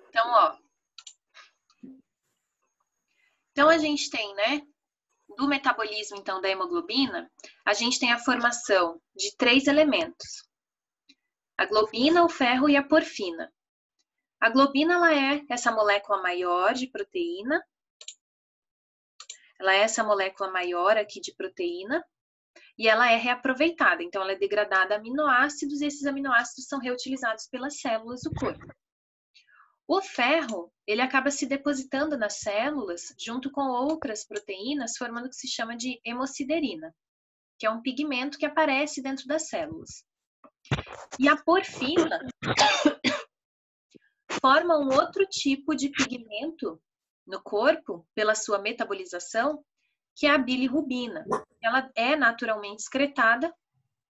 Então, ó. Então, a gente tem, né, do metabolismo, então, da hemoglobina, a gente tem a formação de 3 elementos. A globina, o ferro e a porfina. A globina, ela é essa molécula maior de proteína. Ela é essa molécula maior aqui de proteína. E ela é reaproveitada. Então, ela é degradada a aminoácidos e esses aminoácidos são reutilizados pelas células do corpo. O ferro, ele acaba se depositando nas células junto com outras proteínas, formando o que se chama de hemosiderina, que é um pigmento que aparece dentro das células. E a porfina forma um outro tipo de pigmento no corpo, pela sua metabolização, que é a bilirrubina. Ela é naturalmente excretada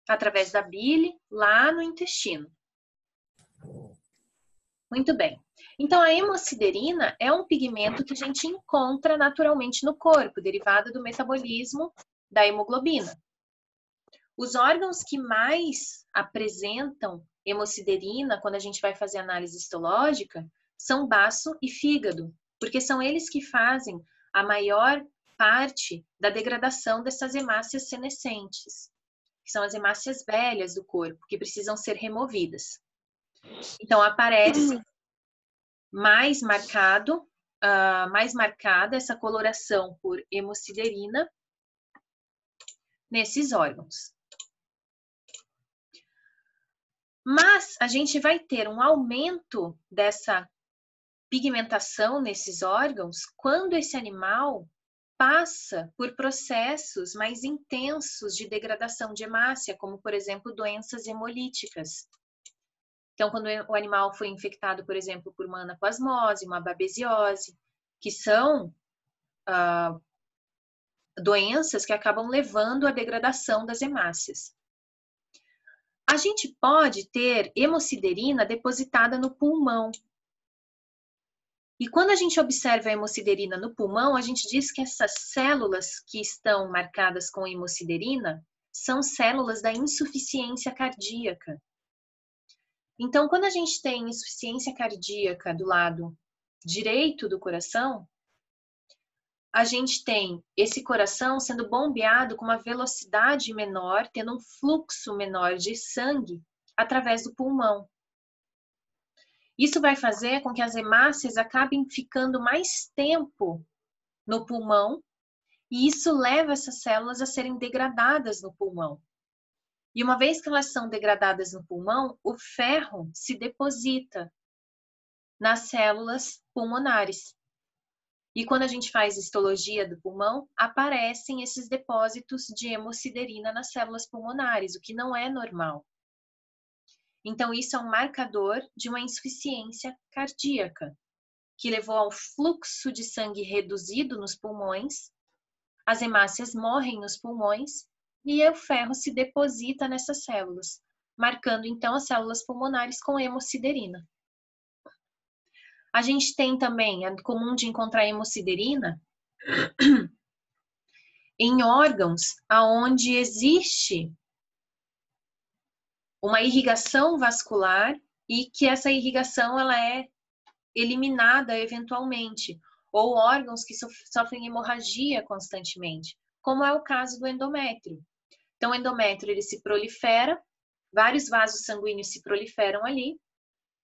através da bile lá no intestino. Muito bem. Então, a hemosiderina é um pigmento que a gente encontra naturalmente no corpo, derivado do metabolismo da hemoglobina. Os órgãos que mais apresentam hemosiderina quando a gente vai fazer análise histológica são baço e fígado, porque são eles que fazem a maior parte da degradação dessas hemácias senescentes, que são as hemácias velhas do corpo, que precisam ser removidas. Então, aparece mais marcada essa coloração por hemosiderina nesses órgãos. Mas a gente vai ter um aumento dessa pigmentação nesses órgãos quando esse animal passa por processos mais intensos de degradação de hemácia, como, por exemplo, doenças hemolíticas. Então, quando o animal foi infectado, por exemplo, por uma anaplasmose, uma babesiose, que são doenças que acabam levando à degradação das hemácias. A gente pode ter hemosiderina depositada no pulmão. E quando a gente observa a hemosiderina no pulmão, a gente diz que essas células que estão marcadas com hemosiderina são células da insuficiência cardíaca. Então, quando a gente tem insuficiência cardíaca do lado direito do coração, a gente tem esse coração sendo bombeado com uma velocidade menor, tendo um fluxo menor de sangue através do pulmão. Isso vai fazer com que as hemácias acabem ficando mais tempo no pulmão e isso leva essas células a serem degradadas no pulmão. E uma vez que elas são degradadas no pulmão, o ferro se deposita nas células pulmonares. E quando a gente faz histologia do pulmão, aparecem esses depósitos de hemosiderina nas células pulmonares, o que não é normal. Então, isso é um marcador de uma insuficiência cardíaca, que levou ao fluxo de sangue reduzido nos pulmões, as hemácias morrem nos pulmões e o ferro se deposita nessas células, marcando então as células pulmonares com hemosiderina. A gente tem também, é comum de encontrar hemosiderina em órgãos onde existe uma irrigação vascular e que essa irrigação ela é eliminada eventualmente, ou órgãos que sofrem hemorragia constantemente, como é o caso do endométrio. Então, o endométrio ele se prolifera, vários vasos sanguíneos se proliferam ali,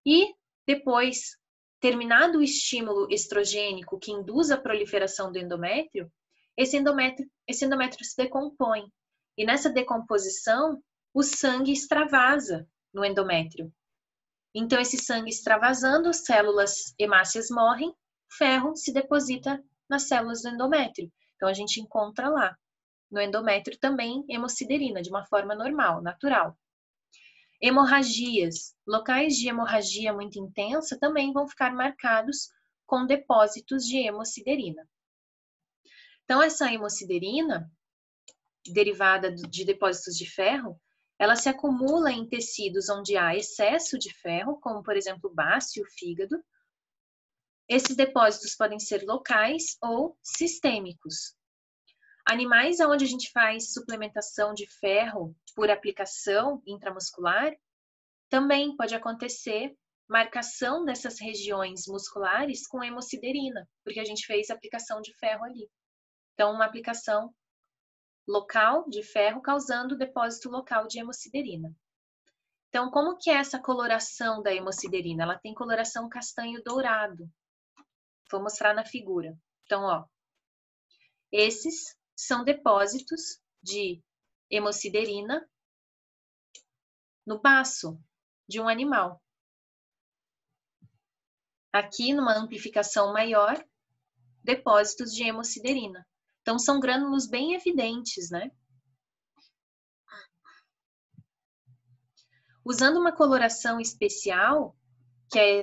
e depois, terminado o estímulo estrogênico que induz a proliferação do endométrio, esse endométrio se decompõe. E nessa decomposição, o sangue extravasa no endométrio. Então, esse sangue extravasando, células hemácias morrem, ferro se deposita nas células do endométrio. Então, a gente encontra lá, no endométrio também, hemosiderina, de uma forma normal, natural. Hemorragias, locais de hemorragia muito intensa também vão ficar marcados com depósitos de hemosiderina. Então, essa hemosiderina, derivada de depósitos de ferro, ela se acumula em tecidos onde há excesso de ferro, como, por exemplo, o baço e o fígado. Esses depósitos podem ser locais ou sistêmicos. Animais onde a gente faz suplementação de ferro por aplicação intramuscular, Também pode acontecer marcação dessas regiões musculares com hemosiderina, porque a gente fez aplicação de ferro ali. Então, uma aplicação local de ferro causando depósito local de hemosiderina. Então, como que é essa coloração da hemosiderina? Ela tem coloração castanho dourado. Vou mostrar na figura. Então, ó, esses são depósitos de hemosiderina no baço de um animal. Aqui, numa amplificação maior, depósitos de hemosiderina. Então, são grânulos bem evidentes, né? Usando uma coloração especial, que é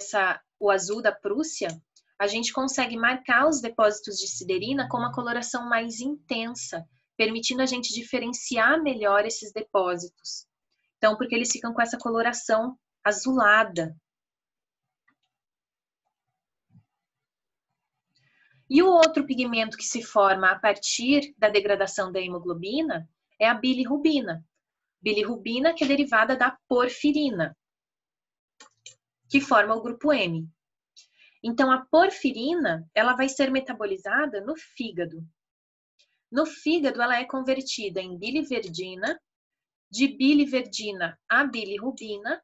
o azul da Prússia, a gente consegue marcar os depósitos de siderina com uma coloração mais intensa, permitindo a gente diferenciar melhor esses depósitos. Então, porque eles ficam com essa coloração azulada. E o outro pigmento que se forma a partir da degradação da hemoglobina é a bilirrubina. Bilirrubina que é derivada da porfirina, que forma o grupo M. Então, a porfirina, ela vai ser metabolizada no fígado. No fígado, ela é convertida em biliverdina, de biliverdina a bilirrubina,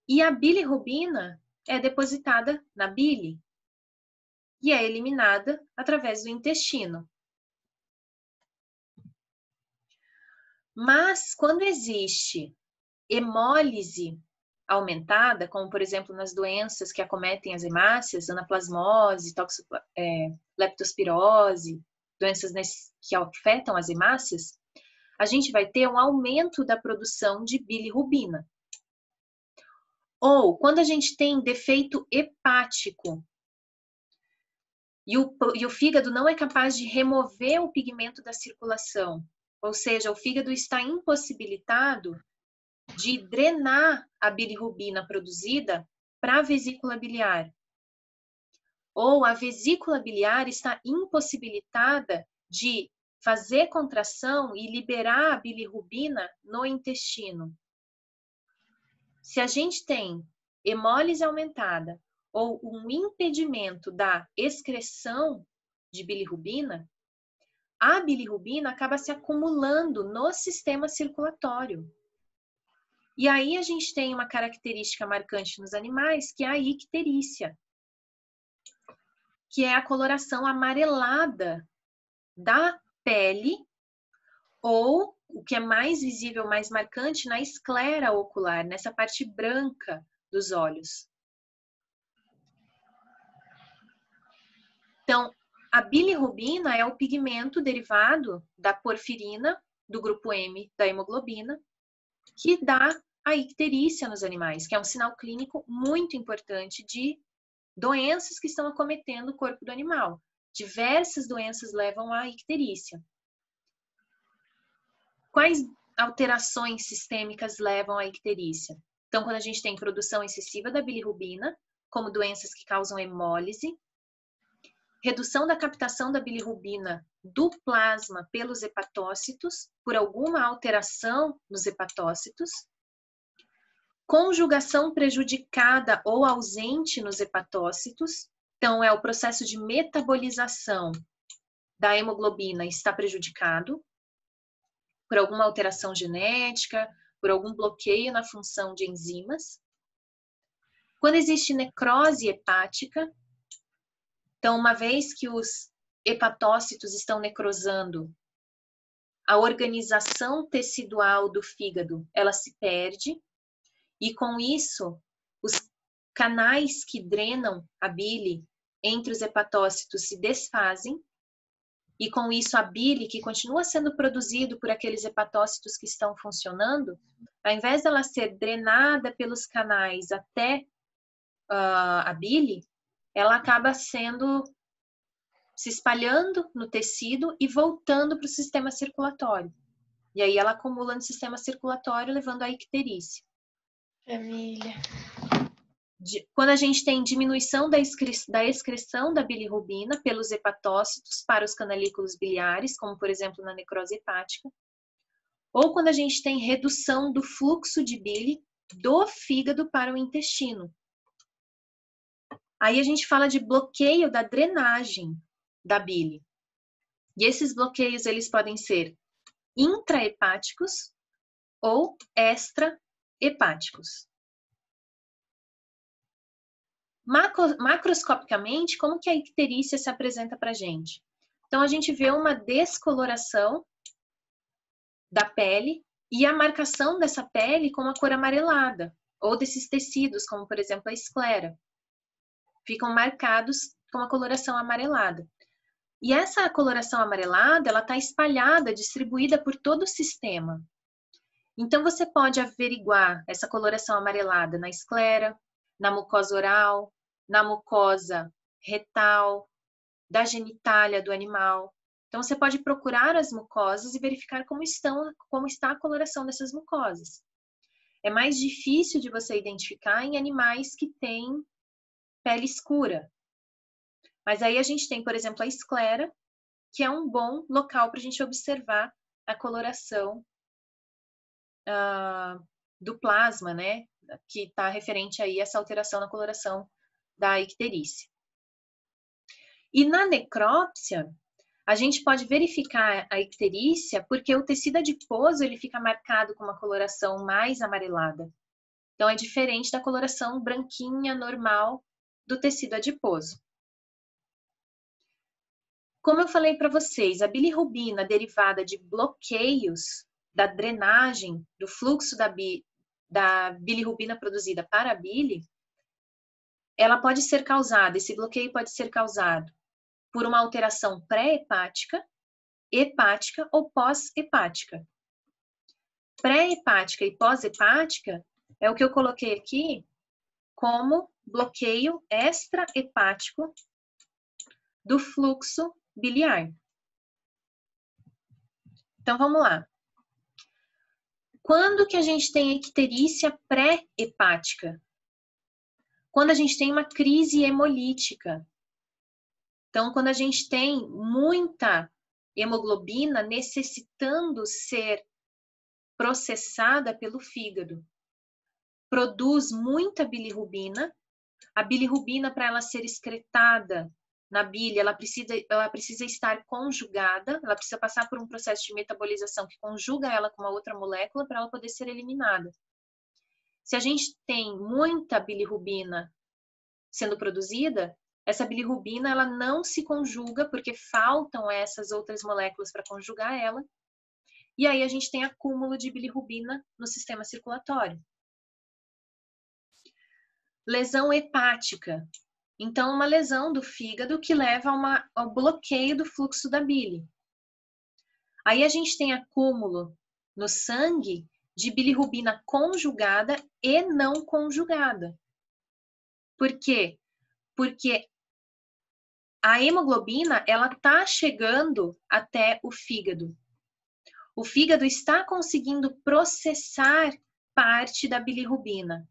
e a bilirrubina é depositada na bile e é eliminada através do intestino. Mas, quando existe hemólise aumentada, como, por exemplo, nas doenças que acometem as hemácias, anaplasmose, leptospirose, doenças que afetam as hemácias, a gente vai ter um aumento da produção de bilirrubina. Ou, quando a gente tem defeito hepático e o fígado não é capaz de remover o pigmento da circulação, ou seja, o fígado está impossibilitado de drenar a bilirrubina produzida para a vesícula biliar. Ou a vesícula biliar está impossibilitada de fazer contração e liberar a bilirrubina no intestino. Se a gente tem hemólise aumentada ou um impedimento da excreção de bilirrubina, a bilirrubina acaba se acumulando no sistema circulatório. E aí a gente tem uma característica marcante nos animais, que é a icterícia, que é a coloração amarelada da pele, ou o que é mais visível, mais marcante, na esclera ocular, nessa parte branca dos olhos. Então, a bilirrubina é o pigmento derivado da porfirina, do grupo M da hemoglobina, que dá a icterícia nos animais, que é um sinal clínico muito importante de doenças que estão acometendo o corpo do animal. Diversas doenças levam à icterícia. Quais alterações sistêmicas levam à icterícia? Então, quando a gente tem produção excessiva da bilirrubina, como doenças que causam hemólise, redução da captação da bilirrubina do plasma pelos hepatócitos, por alguma alteração nos hepatócitos, conjugação prejudicada ou ausente nos hepatócitos, então é o processo de metabolização da hemoglobina está prejudicado por alguma alteração genética, por algum bloqueio na função de enzimas. Quando existe necrose hepática, então uma vez que os hepatócitos estão necrosando, a organização tecidual do fígado, ela se perde, e com isso, os canais que drenam a bile entre os hepatócitos se desfazem, e com isso a bile, que continua sendo produzido por aqueles hepatócitos que estão funcionando, ao invés dela ser drenada pelos canais até a bile, ela acaba se espalhando no tecido e voltando para o sistema circulatório. E aí ela acumula no sistema circulatório, levando à icterícia. Família. Quando a gente tem diminuição da excreção da bilirrubina pelos hepatócitos para os canalículos biliares, como por exemplo na necrose hepática, ou quando a gente tem redução do fluxo de bile do fígado para o intestino. Aí a gente fala de bloqueio da drenagem da bile. E esses bloqueios, eles podem ser intrahepáticos ou extrahepáticos. Macroscopicamente, como que a icterícia se apresenta para a gente? Então, a gente vê uma descoloração da pele e a marcação dessa pele com a cor amarelada, ou desses tecidos, como, por exemplo, a esclera. Ficam marcados com a coloração amarelada. E essa coloração amarelada, ela está espalhada, distribuída por todo o sistema. Então, você pode averiguar essa coloração amarelada na esclera, na mucosa oral, na mucosa retal, da genitália do animal. Então, você pode procurar as mucosas e verificar como está a coloração dessas mucosas. É mais difícil de você identificar em animais que têm pele escura. Mas aí a gente tem, por exemplo, a esclera, que é um bom local para a gente observar a coloração do plasma, né? Que está referente aí a essa alteração na coloração da icterícia. E na necrópsia, a gente pode verificar a icterícia porque o tecido adiposo ele fica marcado com uma coloração mais amarelada. Então, é diferente da coloração branquinha normal do tecido adiposo. Como eu falei para vocês, a bilirrubina derivada de bloqueios da drenagem do fluxo da bilirrubina produzida para a bile, ela pode ser causada, esse bloqueio pode ser causado por uma alteração pré-hepática, hepática ou pós-hepática. Pré-hepática e pós-hepática é o que eu coloquei aqui como bloqueio extra-hepático do fluxo biliar. Então, vamos lá. Quando que a gente tem icterícia pré-hepática? Quando a gente tem uma crise hemolítica. Então, quando a gente tem muita hemoglobina necessitando ser processada pelo fígado. Produz muita bilirrubina. A bilirrubina, para ela ser excretada na bile, ela precisa estar conjugada, ela precisa passar por um processo de metabolização que conjuga ela com uma outra molécula para ela poder ser eliminada. Se a gente tem muita bilirrubina sendo produzida, essa bilirrubina ela não se conjuga porque faltam essas outras moléculas para conjugar ela. E aí a gente tem acúmulo de bilirrubina no sistema circulatório. Lesão hepática. Então, uma lesão do fígado que leva ao bloqueio do fluxo da bile. Aí a gente tem acúmulo no sangue de bilirrubina conjugada e não conjugada. Por quê? Porque a hemoglobina, ela está chegando até o fígado. O fígado está conseguindo processar parte da bilirrubina.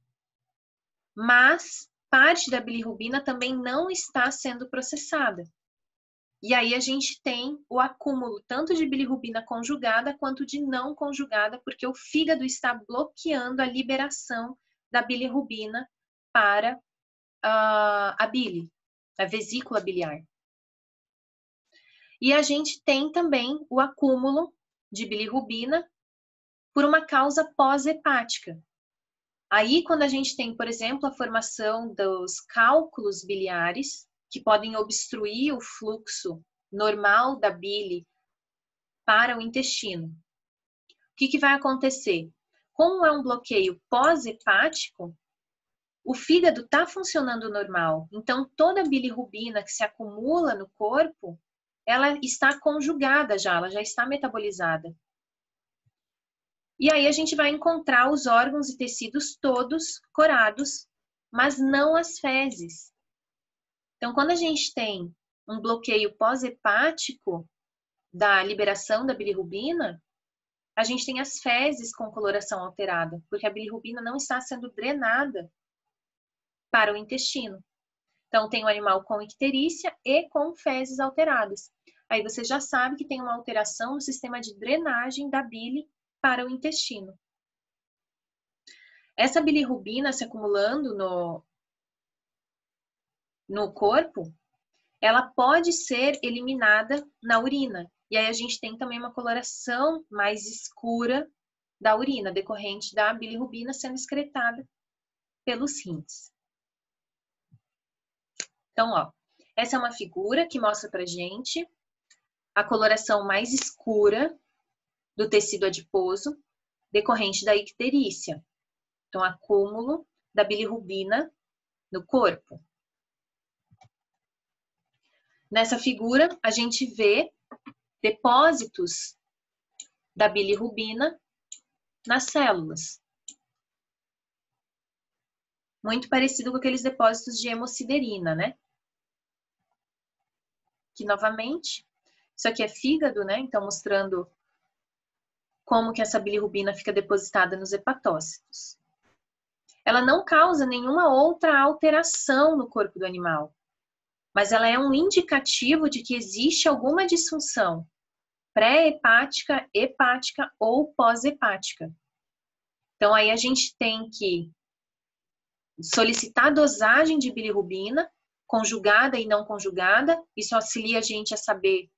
Mas parte da bilirrubina também não está sendo processada. E aí a gente tem o acúmulo tanto de bilirrubina conjugada quanto de não conjugada, porque o fígado está bloqueando a liberação da bilirrubina para a bile, a vesícula biliar. E a gente tem também o acúmulo de bilirrubina por uma causa pós-hepática. Aí, quando a gente tem, por exemplo, a formação dos cálculos biliares, que podem obstruir o fluxo normal da bile para o intestino. O que vai acontecer? Como é um bloqueio pós-hepático, o fígado está funcionando normal. Então, toda a bilirrubina que se acumula no corpo, ela está conjugada já, ela já está metabolizada. E aí a gente vai encontrar os órgãos e tecidos todos corados, mas não as fezes. Então, quando a gente tem um bloqueio pós-hepático da liberação da bilirrubina, a gente tem as fezes com coloração alterada, porque a bilirrubina não está sendo drenada para o intestino. Então, tem o animal com icterícia e com fezes alteradas. Aí você já sabe que tem uma alteração no sistema de drenagem da bile para o intestino. Essa bilirrubina se acumulando no corpo, ela pode ser eliminada na urina. E aí a gente tem também uma coloração mais escura da urina, decorrente da bilirrubina sendo excretada pelos rins. Então, ó, essa é uma figura que mostra pra gente a coloração mais escura do tecido adiposo, decorrente da icterícia. Então, acúmulo da bilirrubina no corpo. Nessa figura, a gente vê depósitos da bilirrubina nas células. Muito parecido com aqueles depósitos de hemosiderina, né? Que, novamente, isso aqui é fígado, né? Então, mostrando como que essa bilirrubina fica depositada nos hepatócitos. Ela não causa nenhuma outra alteração no corpo do animal, mas ela é um indicativo de que existe alguma disfunção pré-hepática, hepática ou pós-hepática. Então, aí a gente tem que solicitar dosagem de bilirrubina, conjugada e não conjugada. Isso auxilia a gente a saber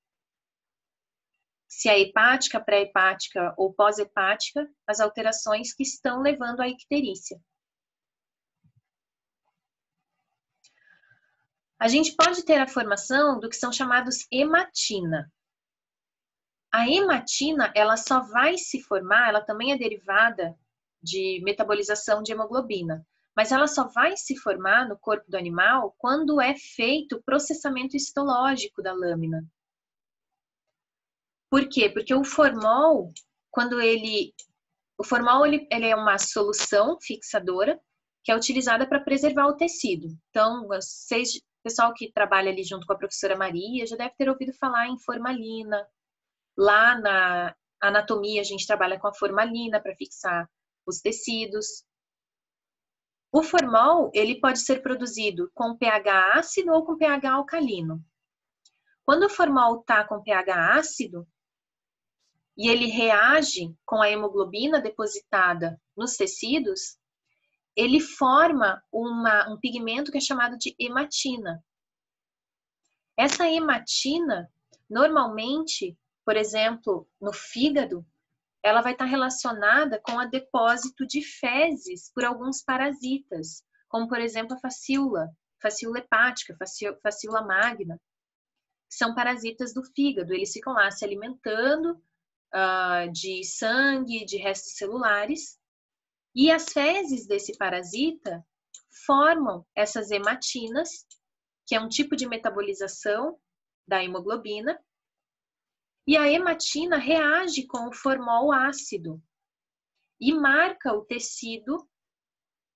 se é hepática, pré-hepática ou pós-hepática, as alterações que estão levando à icterícia. A gente pode ter a formação do que são chamados hematina. A hematina, ela só vai se formar, ela também é derivada de metabolização de hemoglobina, mas ela só vai se formar no corpo do animal quando é feito o processamento histológico da lâmina. Por quê? Porque o formol, ele é uma solução fixadora que é utilizada para preservar o tecido. Então, o pessoal que trabalha ali junto com a professora Maria já deve ter ouvido falar em formalina. Lá na anatomia, a gente trabalha com a formalina para fixar os tecidos. O formol, ele pode ser produzido com pH ácido ou com pH alcalino. Quando o formol está com pH ácido e ele reage com a hemoglobina depositada nos tecidos, ele forma um pigmento que é chamado de hematina. Essa hematina, normalmente, por exemplo, no fígado, ela vai estar relacionada com o depósito de fezes por alguns parasitas, como, por exemplo, a facíola hepática, facíola magna, que são parasitas do fígado. Eles ficam lá se alimentando de sangue, de restos celulares, e as fezes desse parasita formam essas hematinas, que é um tipo de metabolização da hemoglobina, e a hematina reage com o formol ácido e marca o tecido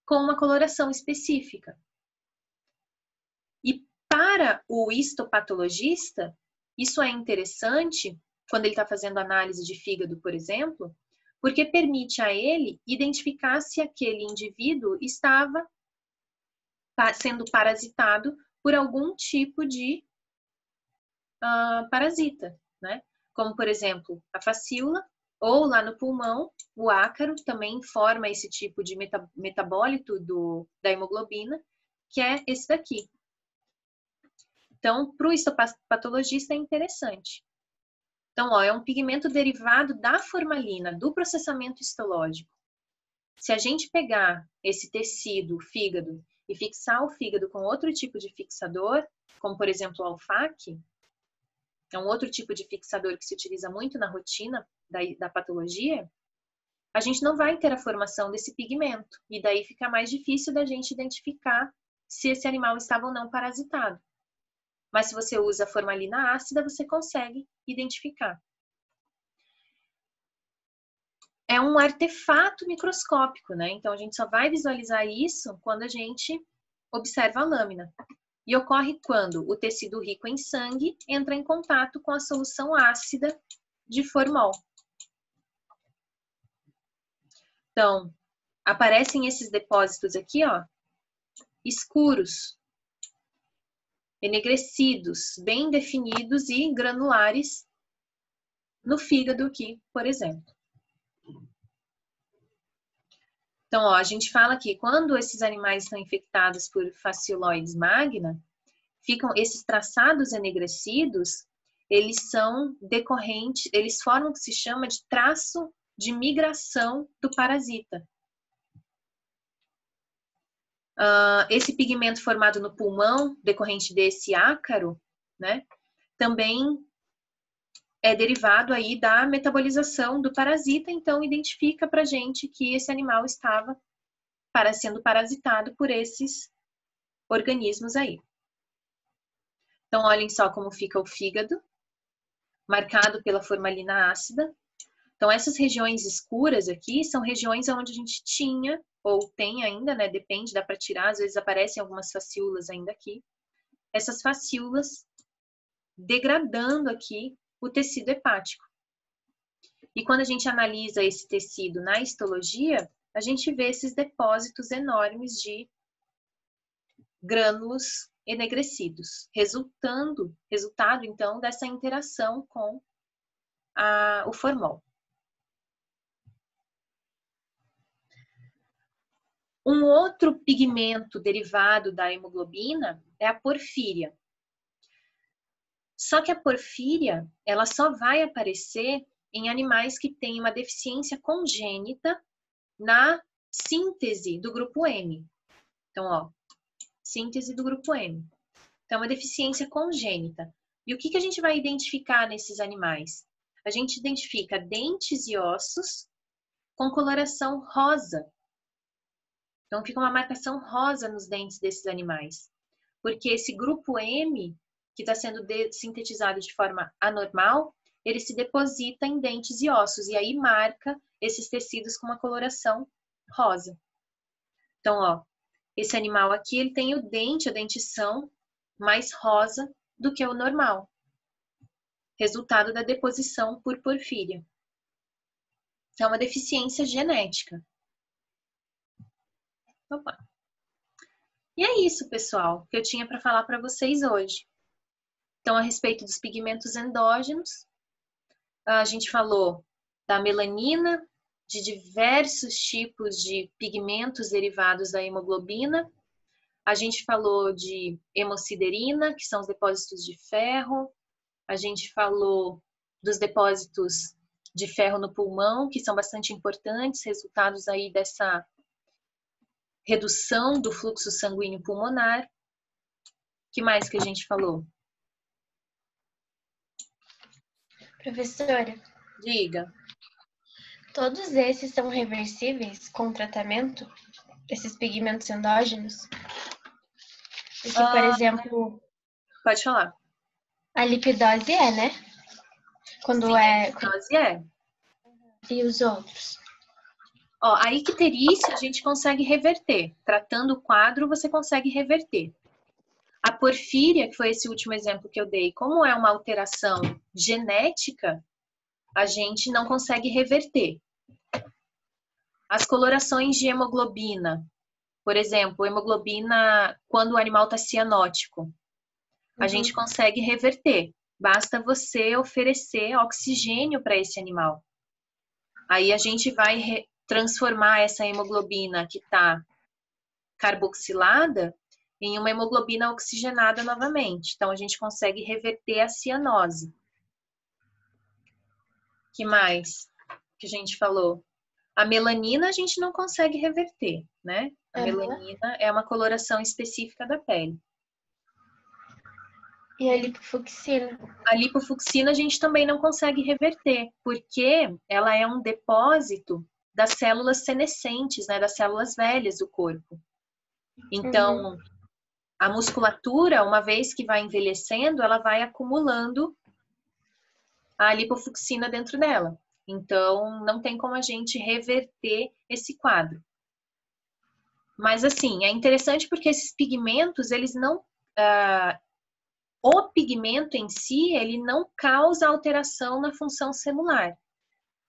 com uma coloração específica. E para o histopatologista, isso é interessante quando ele está fazendo análise de fígado, por exemplo, porque permite a ele identificar se aquele indivíduo estava sendo parasitado por algum tipo de parasita, né? Como, por exemplo, a facíola, ou lá no pulmão, o ácaro também forma esse tipo de metabólito da hemoglobina, que é esse daqui. Então, para o histopatologista é interessante. Então, ó, é um pigmento derivado da formalina, do processamento histológico. Se a gente pegar esse tecido, o fígado, e fixar o fígado com outro tipo de fixador, como, por exemplo, o alfaque, é um outro tipo de fixador que se utiliza muito na rotina da patologia, a gente não vai ter a formação desse pigmento. E daí fica mais difícil da gente identificar se esse animal estava ou não parasitado. Mas se você usa formalina ácida, você consegue identificar. É um artefato microscópico, né? Então a gente só vai visualizar isso quando a gente observa a lâmina. E ocorre quando o tecido rico em sangue entra em contato com a solução ácida de formol. Então, aparecem esses depósitos aqui, ó, escuros, enegrecidos, bem definidos e granulares no fígado aqui, por exemplo. Então, ó, a gente fala que quando esses animais estão infectados por Fascioloides magna, ficam esses traçados enegrecidos, eles são decorrentes, eles formam o que se chama de traço de migração do parasita. Esse pigmento formado no pulmão, decorrente desse ácaro, né, também é derivado aí da metabolização do parasita, então identifica pra gente que esse animal estava sendo parasitado por esses organismos aí. Então, olhem só como fica o fígado, marcado pela formalina ácida. Então, essas regiões escuras aqui são regiões onde a gente tinha, ou tem ainda, né? Depende, dá para tirar, às vezes aparecem algumas fascíolas ainda aqui. Essas fascíolas degradando aqui o tecido hepático. E quando a gente analisa esse tecido na histologia, a gente vê esses depósitos enormes de grânulos enegrecidos, resultado então dessa interação com o formol. Um outro pigmento derivado da hemoglobina é a porfíria. Só que a porfíria, ela só vai aparecer em animais que têm uma deficiência congênita na síntese do grupo M. Então, ó, síntese do grupo M. Então, uma deficiência congênita. E o que a gente vai identificar nesses animais? A gente identifica dentes e ossos com coloração rosa. Então, fica uma marcação rosa nos dentes desses animais. Porque esse grupo M, que está sendo sintetizado de forma anormal, ele se deposita em dentes e ossos. E aí marca esses tecidos com uma coloração rosa. Então, ó, esse animal aqui, ele tem o dente, a dentição mais rosa do que o normal. Resultado da deposição por porfíria. Então, é uma deficiência genética. Opa. E é isso, pessoal, que eu tinha para falar para vocês hoje. Então, a respeito dos pigmentos endógenos, a gente falou da melanina, de diversos tipos de pigmentos derivados da hemoglobina. A gente falou de hemosiderina, que são os depósitos de ferro. A gente falou dos depósitos de ferro no pulmão, que são bastante importantes, resultados aí dessa redução do fluxo sanguíneo pulmonar. Que mais que a gente falou? Professora, Diga. todos esses são reversíveis com tratamento? Esses pigmentos endógenos? Porque, por exemplo, Pode falar. a lipidose né? Quando Sim, é... a lipidose é. E os outros? Ó, a icterícia a gente consegue reverter. Tratando o quadro, você consegue reverter. A porfíria, que foi esse último exemplo que eu dei, como é uma alteração genética, a gente não consegue reverter. As colorações de hemoglobina, por exemplo, hemoglobina quando o animal está cianótico, a gente consegue reverter. Basta você oferecer oxigênio para esse animal. Aí a gente vai transformar essa hemoglobina que está carboxilada em uma hemoglobina oxigenada novamente. Então, a gente consegue reverter a cianose. Que mais que a gente falou? A melanina a gente não consegue reverter, né? A melanina é uma coloração específica da pele. E a lipofucsina? A lipofucsina a gente também não consegue reverter, porque ela é um depósito das células senescentes, né? Das células velhas do corpo. Então, a musculatura, uma vez que vai envelhecendo, ela vai acumulando a lipofucsina dentro dela. Então, não tem como a gente reverter esse quadro. Mas, assim, é interessante porque esses pigmentos, eles não... o pigmento em si, ele não causa alteração na função celular.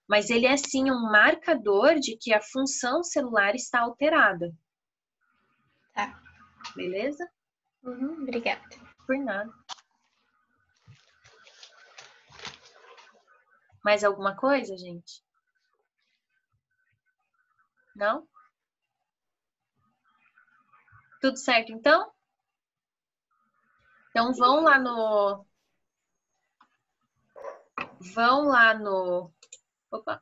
Mas ele é, sim, um marcador de que a função celular está alterada. Tá. Beleza? Obrigada. Por nada. Mais alguma coisa, gente? Não? Tudo certo, então? Então, vão lá no... Opa!